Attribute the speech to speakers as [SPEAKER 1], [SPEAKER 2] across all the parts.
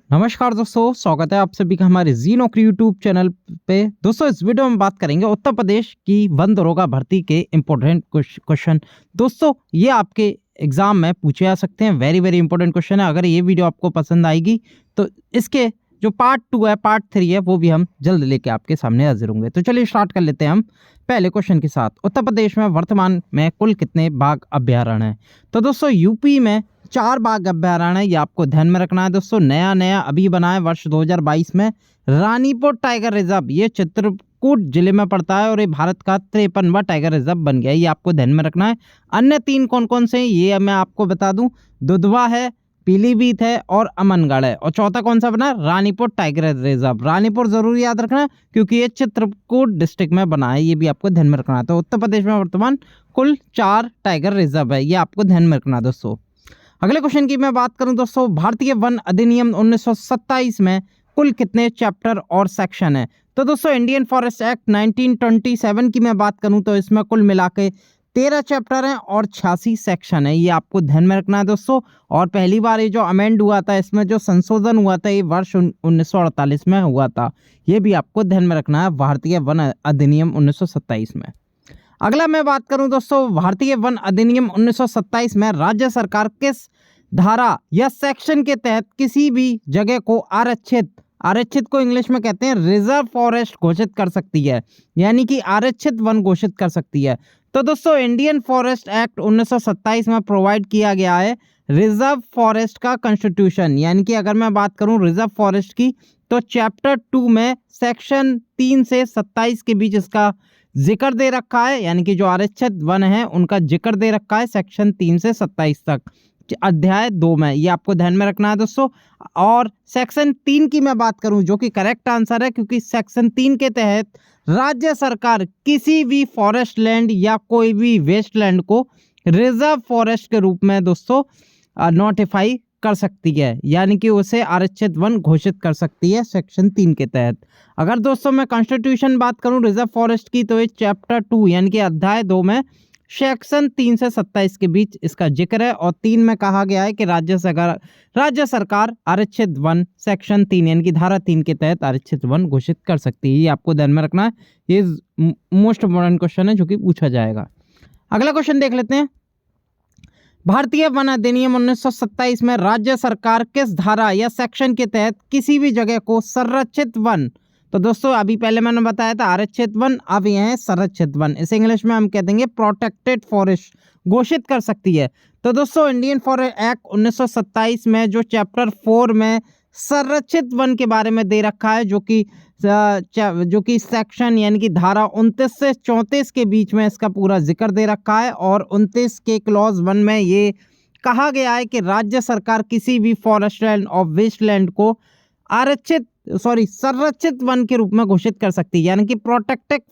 [SPEAKER 1] नमस्कार दोस्तों, स्वागत है आप सभी का हमारे जी नौकरी यूट्यूब चैनल पे। दोस्तों, इस वीडियो में बात करेंगे उत्तर प्रदेश की वन दरोगा भर्ती के इम्पोर्टेंट क्वेश्चन। दोस्तों, ये आपके एग्जाम में पूछे जा सकते हैं। वेरी वेरी इंपॉर्टेंट क्वेश्चन है। अगर ये वीडियो आपको पसंद आएगी तो इसके जो पार्ट 2 है, पार्ट 3 है, वो भी हम जल्द लेके आपके सामने हाजिर होंगे। तो चलिए स्टार्ट कर लेते हैं हम पहले क्वेश्चन के साथ। उत्तर प्रदेश में वर्तमान में कुल कितने बाघ अभ्यारण्य हैं? तो दोस्तों, यूपी में 4 बाघ अभ्यारण्य, ये आपको ध्यान में रखना है। दोस्तों, नया अभी बना है वर्ष 2022 में रानीपुर टाइगर रिजर्व, ये चित्रकूट जिले में पड़ता है और ये भारत का 53वां टाइगर रिजर्व बन गया है। ये आपको ध्यान में रखना है। अन्य 3 कौन कौन से हैं ये मैं आपको बता दूं। दुधवा है, पीलीभीत है और अमनगढ़ है। और चौथा कौन सा बना? Ranipur tiger reserve. रानीपुर जरूर याद रखना क्योंकि ये चित्रकूट डिस्ट्रिक्ट में बना है। ये भी आपको ध्यान में रखना है। तो उत्तर प्रदेश में वर्तमान कुल 4 टाइगर रिजर्व है, ये आपको ध्यान में रखना दोस्तों। अगले क्वेश्चन की मैं बात करूं दोस्तों, भारतीय वन अधिनियम 1927 में कुल कितने चैप्टर और सेक्शन है? तो दोस्तों, इंडियन फॉरेस्ट एक्ट 1927 की मैं बात करूं तो इसमें कुल मिला के 13 चैप्टर हैं और 86 सेक्शन है। ये आपको ध्यान में रखना है दोस्तों। और पहली बार ये जो अमेंड हुआ था, इसमें जो संशोधन हुआ था, ये वर्ष 1948 में हुआ था। ये भी आपको ध्यान में रखना है, भारतीय वन अधिनियम 1927 में। अगला मैं बात करूं दोस्तों, भारतीय वन अधिनियम 1927 में राज्य सरकार किस धारा या सेक्शन के तहत किसी भी जगह को आरक्षित को इंग्लिश में कहते हैं रिजर्व फॉरेस्ट घोषित कर सकती है, यानी कि आरक्षित वन घोषित कर सकती है? तो दोस्तों, इंडियन फॉरेस्ट एक्ट 1927 में प्रोवाइड किया गया है रिजर्व फॉरेस्ट का कॉन्स्टिट्यूशन। यानी कि अगर मैं बात करूं रिजर्व फॉरेस्ट की, तो चैप्टर 2 में सेक्शन 3 से 27 के बीच इसका जिक्र दे रखा है। यानी कि जो आरक्षित वन है उनका जिक्र दे रखा है सेक्शन 3 से 27 तक, अध्याय 2 में। ये आपको ध्यान में रखना है दोस्तों। और सेक्शन 3 की मैं बात करूं, जो कि करेक्ट आंसर है, क्योंकि सेक्शन 3 के तहत राज्य सरकार किसी भी फॉरेस्ट लैंड या कोई भी वेस्ट लैंड को रिजर्व फॉरेस्ट के रूप में दोस्तों नोटिफाई कर सकती है, यानी कि उसे आरक्षित वन घोषित कर सकती है सेक्शन 3 के तहत। अगर दोस्तों मैं कॉन्स्टिट्यूशन बात करूं रिजर्व फॉरेस्ट की, तो ये चैप्टर 2 यानी कि अध्याय 2 में सेक्शन 3 से 27 के बीच इसका जिक्र है। और 3 में कहा गया है कि राज्य सरकार आरक्षित वन सेक्शन 3 यानी कि धारा 3 के तहत आरक्षित वन घोषित कर सकती है। ये आपको ध्यान में रखना है। ये मोस्ट इम्पोर्टेंट क्वेश्चन है जो कि पूछा जाएगा। अगला क्वेश्चन देख लेते हैं, भारतीय वन अधिनियम 1927 में राज्य सरकार किस धारा या सेक्शन के तहत किसी भी जगह को संरक्षित वन, तो दोस्तों अभी पहले मैंने बताया था आरक्षित वन, अब ये है संरक्षित वन, इसे इंग्लिश में हम कह देंगे प्रोटेक्टेड फॉरेस्ट, घोषित कर सकती है? तो दोस्तों, इंडियन फॉरेस्ट एक्ट 1927 में जो चैप्टर 4 में संरक्षित वन के बारे में दे रखा है, जो कि सेक्शन यानी कि धारा 29 से 34 के बीच में इसका पूरा जिक्र दे रखा है। और 29 के क्लॉज 1 में ये कहा गया है कि राज्य सरकार किसी भी फॉरेस्ट लैंड और वेस्ट लैंड को संरक्षित वन के रूप में घोषित कर सकती है, यानी कि प्रोटेक्ट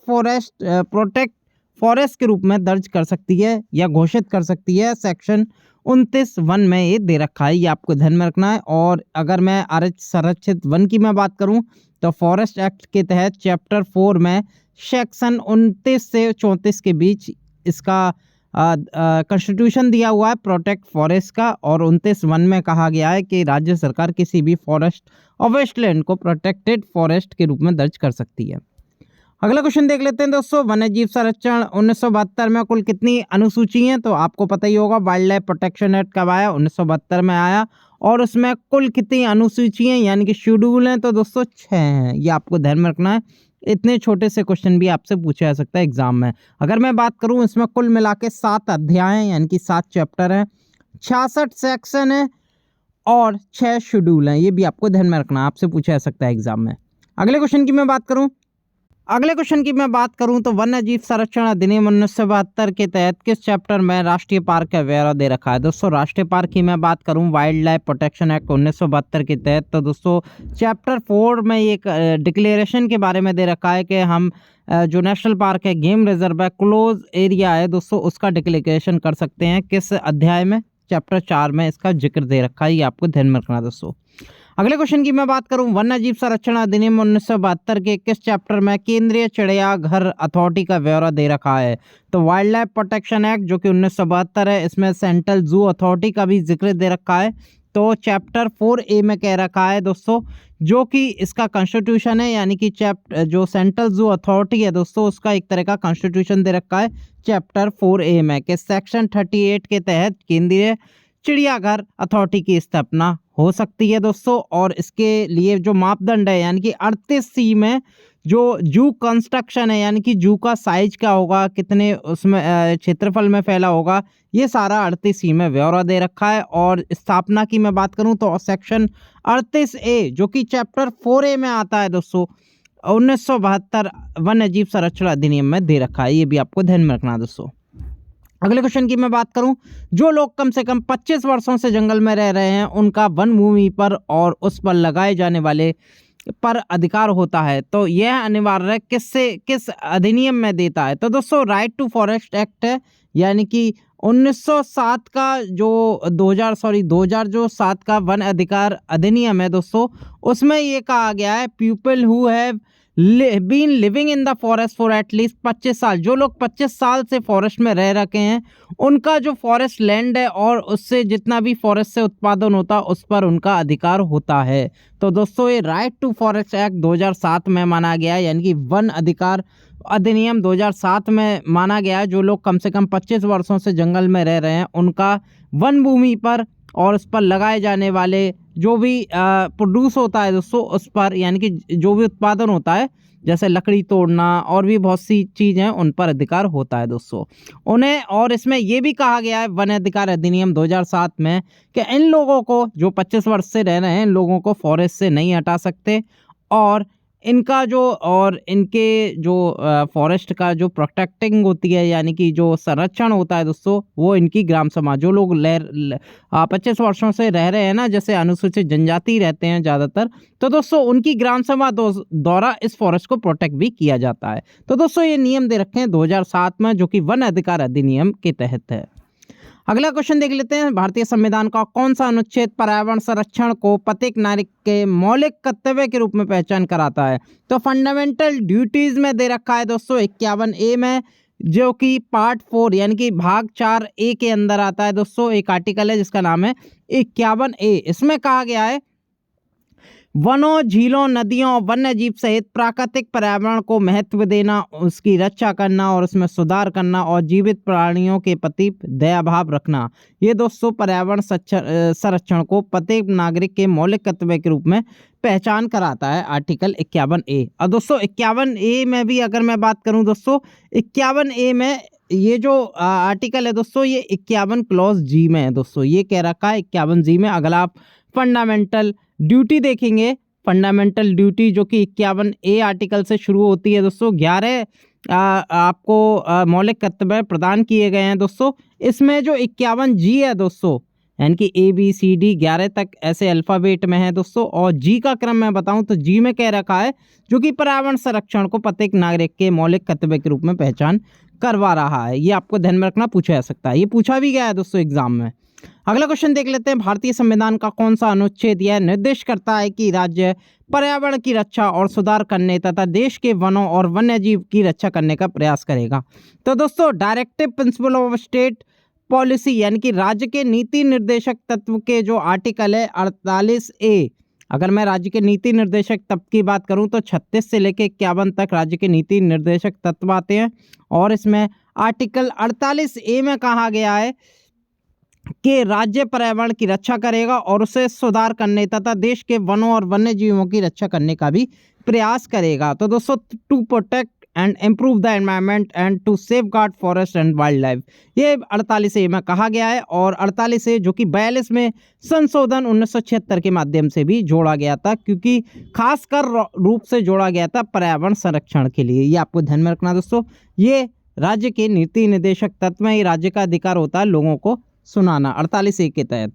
[SPEAKER 1] फॉरेस्ट के रूप में दर्ज कर सकती है या घोषित कर सकती है। सेक्शन 29(1) में ये दे रखा है, ये आपको ध्यान में रखना है। और अगर मैं संरक्षित वन की मैं बात करूं, तो फॉरेस्ट एक्ट के तहत चैप्टर 4 में सेक्शन 29 से 34 के बीच इसका कॉन्स्टिट्यूशन दिया हुआ है प्रोटेक्ट फॉरेस्ट का। और 29(1) में कहा गया है कि राज्य सरकार किसी भी फॉरेस्ट और वेस्टलैंड को प्रोटेक्टेड फॉरेस्ट के रूप में दर्ज कर सकती है। अगला क्वेश्चन देख लेते हैं दोस्तों, वन्य जीव संरक्षण 1972 में कुल कितनी अनुसूची हैं? तो आपको पता ही होगा, वाइल्ड लाइफ प्रोटेक्शन एक्ट कब आया? 1972 में आया। और उसमें कुल कितनी अनुसूची हैं यानी कि शेड्यूल हैं? तो दोस्तों 6 हैं, ये आपको ध्यान में रखना है। इतने छोटे से क्वेश्चन भी आपसे पूछा जा सकता है एग्जाम में। अगर मैं बात करूं, इसमें कुल मिला के 7 अध्याय हैं, यानी कि 7 चैप्टर हैं, 66 सेक्शन है और 6 शेड्यूल हैं। ये भी आपको ध्यान में रखना है, आपसे पूछा जा सकता है एग्जाम में। अगले क्वेश्चन की मैं बात करूं तो वन्य जीव संरक्षण अधिनियम 1972 के तहत किस चैप्टर में राष्ट्रीय पार्क का ब्यौरा दे रखा है? दोस्तों, राष्ट्रीय पार्क की मैं बात करूं वाइल्ड लाइफ प्रोटेक्शन एक्ट 1972 के तहत, तो दोस्तों चैप्टर 4 में एक डिक्लेरेशन के बारे में दे रखा है कि हम जो नेशनल पार्क है, गेम रिजर्व है, क्लोज एरिया है दोस्तों, उसका डिक्लेरेशन कर सकते हैं। किस अध्याय में? चैप्टर 4 में इसका जिक्र दे रखा है, ये आपको ध्यान में रखना दोस्तों। अगले क्वेश्चन की मैं बात करूं, वन्य जीव संरक्षण अधिनियम 1972 के किस चैप्टर में केंद्रीय चिड़ियाघर अथॉरिटी का ब्यौरा दे रखा है? तो वाइल्ड लाइफ प्रोटेक्शन एक्ट जो कि 1972 है, इसमें सेंट्रल जू अथॉरिटी का भी जिक्र दे रखा है। तो चैप्टर 4A में कह रखा है दोस्तों, जो कि इसका कॉन्स्टिट्यूशन है, यानी कि जो सेंट्रल जू अथॉरिटी है दोस्तों, उसका एक तरह का कॉन्स्टिट्यूशन दे रखा है चैप्टर 4A में कि सेक्शन 38 के तहत केंद्रीय चिड़ियाघर अथॉरिटी की स्थापना हो सकती है दोस्तों। और इसके लिए जो मापदंड है, यानी कि 38C में जो जू कंस्ट्रक्शन है, यानी कि जू का साइज क्या होगा, कितने उसमें क्षेत्रफल में फैला होगा, ये सारा 38C में ब्यौरा दे रखा है। और स्थापना की मैं बात करूं तो सेक्शन 38A जो कि चैप्टर 4A में आता है दोस्तों, 1972 वन्य जीव संरक्षण अधिनियम में दे रखा है। ये भी आपको ध्यान में रखना है दोस्तों। अगले क्वेश्चन की मैं बात करूं, जो लोग कम से कम 25 वर्षों से जंगल में रह रहे हैं उनका वन भूमि पर और उस पर लगाए जाने वाले पर अधिकार होता है। तो यह अनिवार्य किस अधिनियम में देता है? तो दोस्तों राइट टू फॉरेस्ट एक्ट है, यानी कि 1907 का जो 2000 जो 7 का वन अधिकार अधिनियम है दोस्तों, उसमें ये कहा गया है people who have been living in the forest for at least 25 साल, जो लोग 25 साल से फॉरेस्ट में रह रखे हैं उनका जो फॉरेस्ट लैंड है और उससे जितना भी फॉरेस्ट से उत्पादन होता है उस पर उनका अधिकार होता है। तो दोस्तों ये राइट टू फॉरेस्ट एक्ट 2007 में माना गया है, यानी कि वन अधिकार अधिनियम 2007 में माना गया है। जो लोग कम से कम 25 वर्षों से जंगल में रह रहे हैं उनका वन भूमि पर और उस पर लगाए जाने वाले जो भी प्रोड्यूस होता है दोस्तों उस पर, यानी कि जो भी उत्पादन होता है जैसे लकड़ी तोड़ना और भी बहुत सी चीज़ें हैं उन पर अधिकार होता है दोस्तों उन्हें। और इसमें यह भी कहा गया है वन अधिकार अधिनियम 2007 में कि इन लोगों को जो 25 वर्ष से रह रहे हैं इन लोगों को फॉरेस्ट से नहीं हटा सकते, और इनके जो फॉरेस्ट का जो प्रोटेक्टिंग होती है, यानी कि जो संरक्षण होता है दोस्तों, वो इनकी ग्राम सभा, जो लोग 25 वर्षों से रह रहे हैं ना, जैसे अनुसूचित जनजाति रहते हैं ज़्यादातर, तो दोस्तों उनकी ग्राम सभा द्वारा इस फॉरेस्ट को प्रोटेक्ट भी किया जाता है। तो दोस्तों ये नियम दे रखे हैं 2007 में, जो कि वन अधिकार अधिनियम के तहत है। अगला क्वेश्चन देख लेते हैं, भारतीय संविधान का कौन सा अनुच्छेद पर्यावरण संरक्षण को प्रत्येक नागरिक के मौलिक कर्तव्य के रूप में पहचान कराता है? तो फंडामेंटल ड्यूटीज में दे रखा है दोस्तों 51A में, जो कि पार्ट 4 यानी कि भाग 4A के अंदर आता है दोस्तों। एक आर्टिकल है जिसका नाम है 51A। इसमें कहा गया है वनों, झीलों, नदियों और वन्य जीव सहित प्राकृतिक पर्यावरण को महत्व देना, उसकी रक्षा करना और उसमें सुधार करना और जीवित प्राणियों के प्रति दया भाव रखना। ये दोस्तों पर्यावरण संरक्षण को प्रत्येक नागरिक के मौलिक कर्तव्य के रूप में पहचान कराता है आर्टिकल 51A। और दोस्तों 51A में भी अगर मैं बात करूं दोस्तों, 51A में ये जो आर्टिकल है दोस्तों, ये 51 क्लॉज जी में है दोस्तों। ये कह रखा है 51G में। अगर आप फंडामेंटल ड्यूटी देखेंगे, फंडामेंटल ड्यूटी जो कि 51A आर्टिकल से शुरू होती है दोस्तों, 11 आपको मौलिक कर्तव्य प्रदान किए गए हैं दोस्तों। इसमें जो 51G है दोस्तों, यानी कि ABCD 11 तक ऐसे अल्फ़ाबेट में है दोस्तों, और जी का क्रम मैं बताऊं तो जी में कह रखा है जो कि पर्यावरण संरक्षण को प्रत्येक नागरिक के मौलिक कर्तव्य के रूप में पहचान करवा रहा है। ये आपको ध्यान में रखना, पूछा जा सकता है, ये पूछा भी गया है दोस्तों एग्जाम में। अगला क्वेश्चन देख लेते हैं, भारतीय संविधान का कौन सा अनुच्छेद यह निर्देश करता है कि राज्य पर्यावरण की रक्षा और सुधार करने तथा देश के वनों और वन्य जीव की रक्षा करने का प्रयास करेगा? तो दोस्तों directive principle of state policy, यानी कि राज्य के नीति निर्देशक तत्व के जो आर्टिकल है 48A। अगर मैं राज्य के नीति निर्देशक तत्व की बात करूं तो 36 से लेकर 51 तक राज्य के नीति निर्देशक तत्व आते हैं, और इसमें आर्टिकल 48A में कहा गया है कि राज्य पर्यावरण की रक्षा करेगा और उसे सुधार करने तथा देश के वनों और वन्य जीवों की रक्षा करने का भी प्रयास करेगा। तो दोस्तों to protect and improve the environment and to safeguard forest and wildlife, ये 48A में कहा गया है। और 48A जो कि 42 में संशोधन 1976 के माध्यम से भी जोड़ा गया था, क्योंकि खासकर रूप से जोड़ा गया था पर्यावरण संरक्षण के लिए। ये आपको ध्यान में रखना दोस्तों, ये राज्य के नीति निर्देशक तत्व में ही राज्य का अधिकार होता है लोगों को सुनाना 48A के तहत।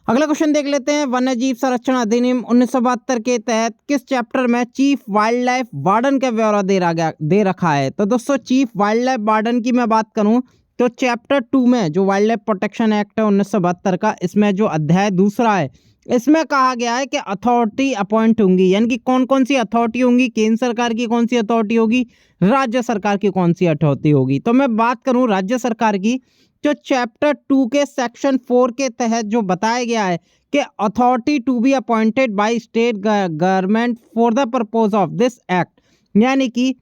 [SPEAKER 1] अगला क्वेश्चन देख लेते हैं, वन्य जीव संरक्षण अधिनियम 1972 के तहत किस चैप्टर में चीफ वाइल्ड लाइफ वार्डन का ब्यौरा दे रखा है? तो दोस्तों चीफ वाइल्ड लाइफ वार्डन की मैं बात करूं तो चैप्टर 2 में जो वाइल्ड लाइफ प्रोटेक्शन एक्ट है 1972 का, इसमें जो अध्याय 2 है, इसमें कहा गया है कि अथॉरिटी अपॉइंट होंगी, यानी कि कौन कौन सी अथॉरिटी होंगी, केंद्र सरकार की कौन सी अथॉरिटी होगी, राज्य सरकार की कौन सी अथॉरिटी होगी। तो मैं बात करूं राज्य सरकार की, जो चैप्टर 2 के सेक्शन 4 के तहत जो बताया गया है कि authority to be appointed by state government for the purpose of this act, यानी कि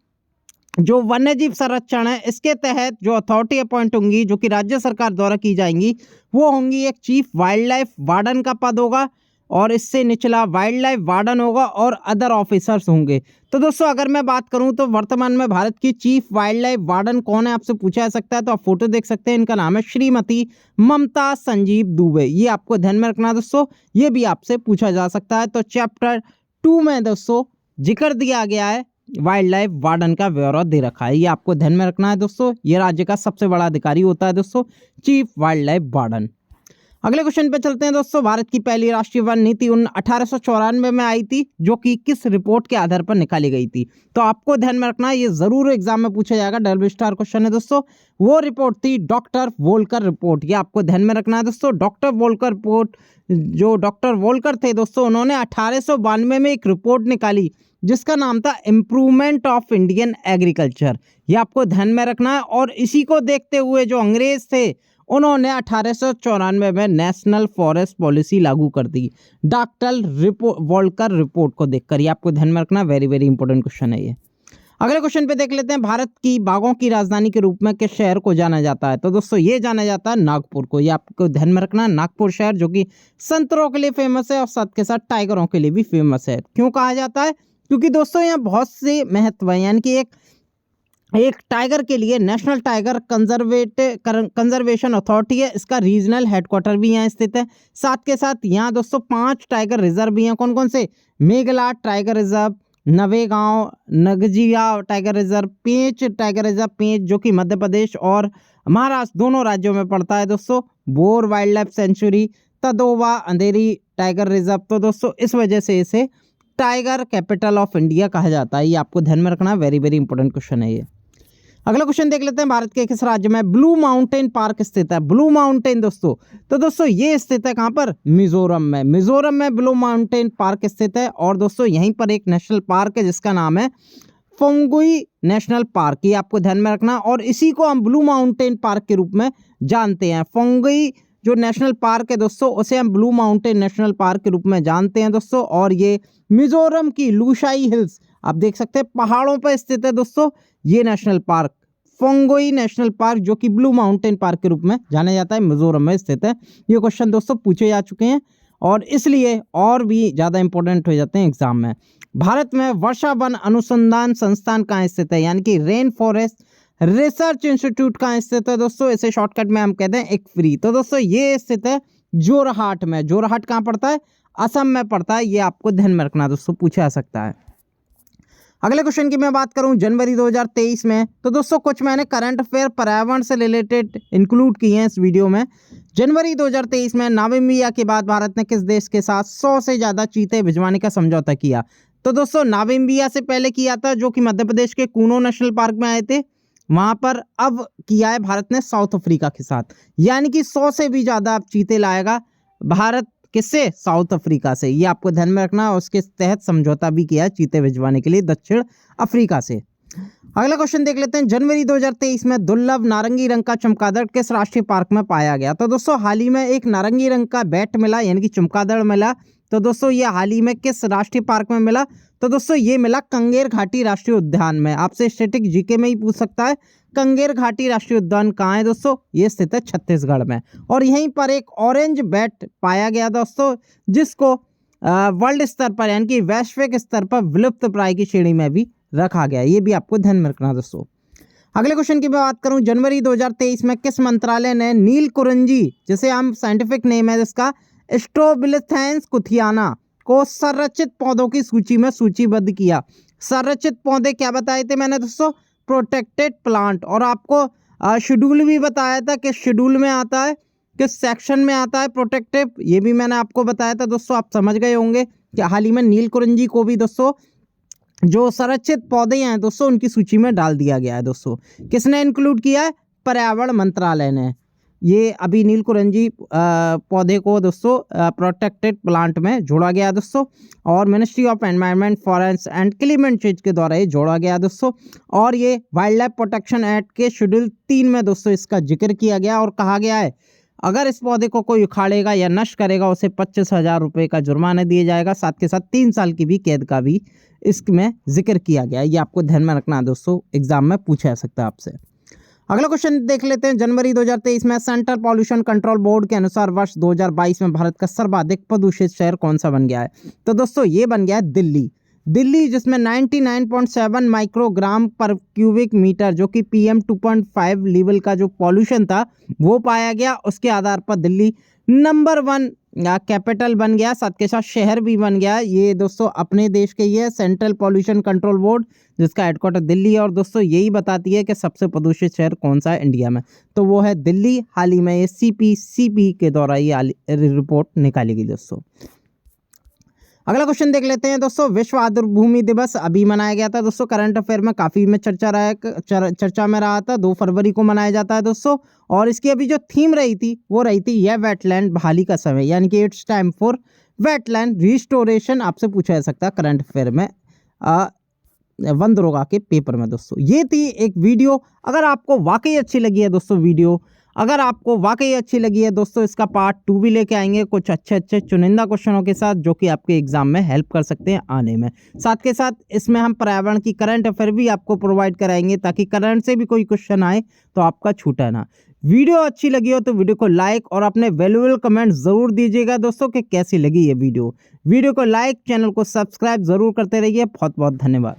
[SPEAKER 1] जो वन्यजीव संरक्षण है इसके तहत जो अथॉरिटी अपॉइंट होंगी जो कि राज्य सरकार द्वारा की जाएंगी वो होंगी एक चीफ वाइल्ड लाइफ वार्डन का पद होगा और इससे निचला वाइल्ड लाइफ वार्डन होगा और अदर ऑफिसर्स होंगे। तो दोस्तों अगर मैं बात करूं तो वर्तमान में भारत की चीफ वाइल्ड लाइफ वार्डन कौन है आपसे पूछा जा सकता है, तो आप फोटो देख सकते हैं। इनका नाम है श्रीमती ममता संजीव दुबे। ये आपको ध्यान में रखना दोस्तों, ये भी आपसे पूछा जा सकता है। तो चैप्टर 2 में दोस्तों जिक्र दिया गया है वाइल्ड लाइफ वार्डन का ब्यौरा दे रखा है, ये आपको ध्यान में रखना है दोस्तों। ये राज्य का सबसे बड़ा अधिकारी होता है दोस्तों चीफ वाइल्ड लाइफ वार्डन। अगले क्वेश्चन पे चलते हैं दोस्तों। भारत की पहली राष्ट्रीय वन नीति 1894 में आई थी जो कि किस रिपोर्ट के आधार पर निकाली गई थी, तो आपको ध्यान में रखना है, ये जरूर एग्जाम में पूछा जाएगा, डबल स्टार क्वेश्चन है दोस्तों। वो रिपोर्ट थी डॉक्टर वोल्कर रिपोर्ट, ये आपको ध्यान में रखना है दोस्तों। डॉक्टर वोल्कर रिपोर्ट, जो डॉक्टर वोल्कर थे दोस्तों उन्होंने 1892 में एक रिपोर्ट निकाली जिसका नाम था इम्प्रूवमेंट ऑफ इंडियन एग्रीकल्चर, ये आपको ध्यान में रखना है। और इसी को देखते हुए जो अंग्रेज थे उन्होंने 1894 में नेशनल फॉरेस्ट पॉलिसी लागू कर दी डॉक्टर वोल्कर रिपोर्ट को देखकर, ये आपको ध्यान में रखना, वेरी वेरी इंपॉर्टेंट क्वेश्चन है ये। अगले क्वेश्चन पे देख लेते हैं। भारत की बाघों की राजधानी के रूप में किस शहर को जाना जाता है, तो दोस्तों ये जाना जाता है नागपुर को, ये आपको ध्यान में रखना। नागपुर शहर जो कि संतरों के लिए फेमस है और साथ के साथ टाइगरों के लिए भी फेमस है। क्यों कहा जाता है, क्योंकि दोस्तों यहाँ बहुत से महत्व है, यानी कि एक टाइगर के लिए नेशनल टाइगर कंजर्वेशन अथॉरिटी है, इसका रीजनल हेडक्वार्टर भी यहाँ स्थित है। साथ के साथ यहाँ दोस्तों 5 टाइगर रिजर्व भी हैं, कौन कौन से, मेघला tiger reserve, Navegaon Nagzira tiger reserve, Pench tiger reserve, Pench जो कि मध्य प्रदेश और महाराष्ट्र दोनों राज्यों में पड़ता है दोस्तों, बोर वाइल्ड लाइफ सेंचुरी, तदोवा अंधेरी टाइगर रिजर्व। तो दोस्तों इस वजह से इसे टाइगर कैपिटल ऑफ इंडिया कहा जाता है, ये आपको ध्यान में रखना, वेरी वेरी इंपॉर्टेंट क्वेश्चन है ये। अगला क्वेश्चन देख लेते हैं। भारत के किस राज्य में ब्लू माउंटेन पार्क स्थित है, ब्लू माउंटेन दोस्तों, तो दोस्तों ये स्थित है कहाँ पर, मिजोरम में। मिजोरम में ब्लू माउंटेन पार्क स्थित है और दोस्तों यहीं पर एक नेशनल पार्क है जिसका नाम है फोंगुई नेशनल पार्क, ये आपको ध्यान में रखना। और इसी को हम ब्लू माउंटेन पार्क के रूप में जानते हैं। फोंगुई जो नेशनल पार्क है दोस्तों उसे हम ब्लू माउंटेन नेशनल पार्क के रूप में जानते हैं दोस्तों। और ये मिजोरम की लुशाई हिल्स आप देख सकते हैं पहाड़ों पर स्थित है दोस्तों ये नेशनल पार्क, फोंगुई नेशनल पार्क जो कि ब्लू माउंटेन पार्क के रूप में जाना जाता है, मिजोरम में स्थित है। ये क्वेश्चन दोस्तों पूछे जा चुके हैं और इसलिए और भी ज़्यादा इंपॉर्टेंट हो जाते हैं एग्जाम में। भारत में वर्षा वन अनुसंधान संस्थान कहाँ स्थित है, यानी कि रेन फॉरेस्ट रिसर्च इंस्टीट्यूट कहाँ स्थित है दोस्तों, इसे शॉर्टकट में हम कहते हैं ICFRI। तो दोस्तों ये स्थित है जोरहाट में। जोरहाट कहाँ पड़ता है, असम में पड़ता है, ये आपको ध्यान में रखना दोस्तों, पूछा जा सकता है। अगले क्वेश्चन की मैं बात करूं जनवरी 2023 में, तो दोस्तों कुछ मैंने करंट अफेयर पर्यावरण से रिलेटेड इंक्लूड किए हैं इस वीडियो में। जनवरी 2023 में नामीबिया के बाद भारत ने किस देश के साथ 100 से ज़्यादा चीते भिजवाने का समझौता किया, तो दोस्तों नामीबिया से पहले किया था जो कि मध्य प्रदेश के कूनो नेशनल पार्क में आए थे वहाँ पर, अब किया है भारत ने साउथ अफ्रीका के साथ, यानी कि 100 से भी ज़्यादा अब चीते लाएगा भारत, किससे, साउथ अफ्रीका से, ये आपको ध्यान में रखना। उसके तहत समझौता भी किया है चीते भिजवाने के लिए दक्षिण अफ्रीका से। अगला क्वेश्चन देख लेते हैं। जनवरी 2023 में दुर्लभ नारंगी रंग का चमगादड़ किस राष्ट्रीय पार्क में पाया गया, तो दोस्तों हाल ही में एक नारंगी रंग का बैट मिला यानी कि चमगादड़ मिला, तो दोस्तों ये हाल ही में किस राष्ट्रीय पार्क में मिला, तो दोस्तों ये मिला कंगेर घाटी राष्ट्रीय उद्यान में। आपसे स्टैटिक जीके में ही पूछ सकता है कंगेर घाटी राष्ट्रीय उद्यान कहाँ है दोस्तों, ये स्थित है छत्तीसगढ़ में। और यहीं पर एक ऑरेंज बैट पाया गया दोस्तों जिसको वर्ल्ड स्तर पर यानी कि वैश्विक स्तर पर विलुप्त प्राय की श्रेणी में भी रखा गया, ये भी आपको ध्यान में रखना दोस्तों। अगले क्वेश्चन की मैं बात करूं जनवरी 2023 में किस मंत्रालय ने नील कुरंजी, जिसे हम साइंटिफिक नेम है जिसका स्ट्रोबिलिथेंस कुथियाना, को संरक्षित पौधों की सूची में सूचीबद्ध किया। संरक्षित पौधे क्या बताए थे मैंने दोस्तों, प्रोटेक्टेड प्लांट, और आपको शेड्यूल भी बताया था कि शेड्यूल में आता है, किस सेक्शन में आता है प्रोटेक्टिव, ये भी मैंने आपको बताया था दोस्तों, आप समझ गए होंगे कि हाल ही में नील कुरंजी को भी दोस्तों जो संरक्षित पौधे हैं दोस्तों उनकी सूची में डाल दिया गया है दोस्तों। किसने इंक्लूड किया है, पर्यावरण मंत्रालय ने। ये अभी नीलकुरंजी पौधे को दोस्तों प्रोटेक्टेड प्लांट में जोड़ा गया दोस्तों, और ministry of environment forest and climate change के द्वारा ये जोड़ा गया दोस्तों। और ये वाइल्ड लाइफ प्रोटेक्शन एक्ट के शेड्यूल 3 में दोस्तों इसका जिक्र किया गया और कहा गया है अगर इस पौधे को कोई उखाड़ेगा या नष्ट करेगा उसे 25,000 रुपये का जुर्माना दिया जाएगा, साथ के साथ 3 साल की भी कैद का भी इसमें जिक्र किया गया है। ये आपको ध्यान में रखना है दोस्तों, एग्जाम में पूछा जा सकता है आपसे। अगला क्वेश्चन देख लेते हैं। जनवरी 2023 में सेंट्रल पॉल्यूशन कंट्रोल बोर्ड के अनुसार वर्ष 2022 में भारत का सर्वाधिक प्रदूषित शहर कौन सा बन गया है? तो दोस्तों ये बन गया है दिल्ली। दिल्ली जिसमें 99.7 माइक्रोग्राम पर क्यूबिक मीटर जो कि PM 2.5 लेवल का जो पॉल्यूशन था वो पाया गया। उसके आधार पर दिल्ली नंबर 1 कैपिटल बन गया, साथ के साथ शहर भी बन गया। ये दोस्तों अपने देश के ये सेंट्रल पॉल्यूशन कंट्रोल बोर्ड जिसका हेडक्वार्टर दिल्ली है, और दोस्तों यही बताती है कि सबसे प्रदूषित शहर कौन सा है इंडिया में, तो वो है दिल्ली। हाल ही में ये CPCB के द्वारा ये रिपोर्ट निकाली गई दोस्तों। अगला क्वेश्चन देख लेते हैं दोस्तों। विश्व आर्द्र भूमि दिवस अभी मनाया गया था दोस्तों, करंट अफेयर में काफ़ी में चर्चा में रहा था। 2 फरवरी को मनाया जाता है दोस्तों, और इसकी अभी जो थीम रही थी वो रही थी यह वेटलैंड बहाली का समय, यानी कि it's time for wetland restoration. आपसे पूछा जा सकता है करंट अफेयर में वन दरोगा के पेपर में दोस्तों। ये थी एक वीडियो। अगर आपको वाकई अच्छी लगी है दोस्तों वीडियो, अगर आपको वाकई अच्छी लगी है दोस्तों, इसका पार्ट 2 भी लेके आएंगे कुछ अच्छे चुनिंदा क्वेश्चनों के साथ जो कि आपके एग्जाम में हेल्प कर सकते हैं आने में। साथ के साथ इसमें हम पर्यावरण की करंट अफेयर भी आपको प्रोवाइड कराएंगे ताकि करंट से भी कोई क्वेश्चन आए तो आपका छूटे ना। वीडियो अच्छी लगी हो तो वीडियो को लाइक और अपने वैल्यूएबल कमेंट ज़रूर दीजिएगा दोस्तों कि कैसी लगी ये वीडियो को लाइक, चैनल को सब्सक्राइब ज़रूर करते रहिए। बहुत बहुत धन्यवाद।